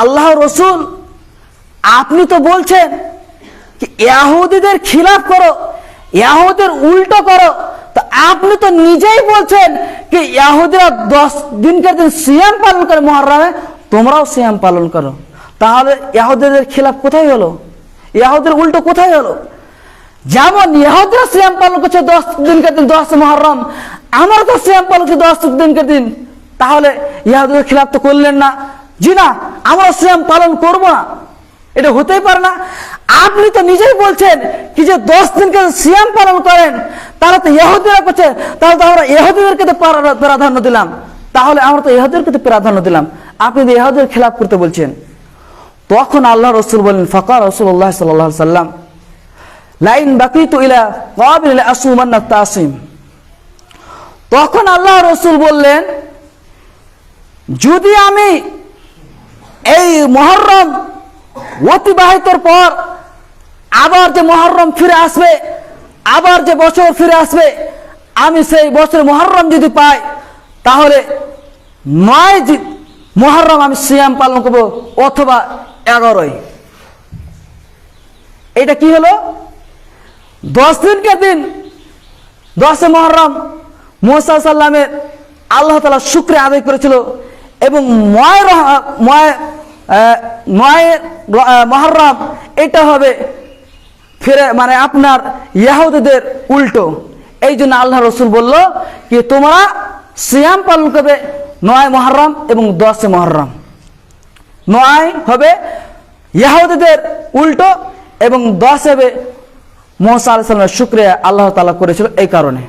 আল্লাহ রসুল আপনি তো বলছেন কি ইহুদিদের খিলাফ করো, ইহুদিদের উল্টো করো, তো আপনি তো নিজেই বলছেন কি ইহুদিরা 10 দিনকার দিন সিয়াম পালন করে মুহররমে, তোমরাও সিয়াম পালন করো। তাহলে ইহুদিদের খিলাফ কোথায় হলো? ইহুদিদের উল্টো কোথায় হলো? যেমন ইহুদিরা সিয়াম পালন করছে 10 দিনকার দিন 10 মুহররম, আমরা তো সিয়াম পালন করছি 10 দিনকার দিন, তাহলে ইহুদিদের খিলাফ তো করলেন না। জি না, আমরা সিয়াম পালন করব না, এটা হতেই পারে না। আপনি তো নিজেই বলছেন কি যে 10 দিনকে সিয়াম পালন করেন, তারা তো ইহুদিরা করছে, তাহলে তো আমরা ইহুদিদেরকে তো প্রাধান্য দিলাম, তাহলে আমরা তো ইহুদিদেরকে তো প্রাধান্য দিলাম, আপনি তো ইহুদিদের খিলাফ করতে বলছেন। তখন আল্লাহ রসুল বলেন, ফাকার রাসূলুল্লাহ সাল্লাল্লাহু আলাইহি সাল্লাম লাইন বাকিতু ইলা ক্বাবিল আসুমান্না তাসিম। তখন আল্লাহ রসুল বললেন, যদি আমি এই মুহররম অতিবাহিতর পর আবার যে মুহররম ফিরে আসবে, আবার যে বছর ফিরে আসবে, আমি সেই বছর মুহররম যদি পাই, তাহলে 9 মুহররম আমি সিয়াম পালন করব, অথবা 11। এটা কি হলো? 10 দিনকে দিন 10 মুহররম মুসা সাল্লামের আল্লাহ তাআলা শুকরিয়া আদায় করেছিল, এবং 9 মুহররম এটা হবে ফিরে মানে আপনার ইহুদিদের উল্টো। এই জন্য আল্লাহ রসুল বলল কি তোমরা সিয়াম পালন করবে 9 মুহররম এবং 10 মুহররম। 9 হবে ইহুদিদের উল্টো এবং 10 হবে মুসা আলাইহিস সালামের শুকরিয়া আল্লাহ তাআলা করেছিল এই কারণে।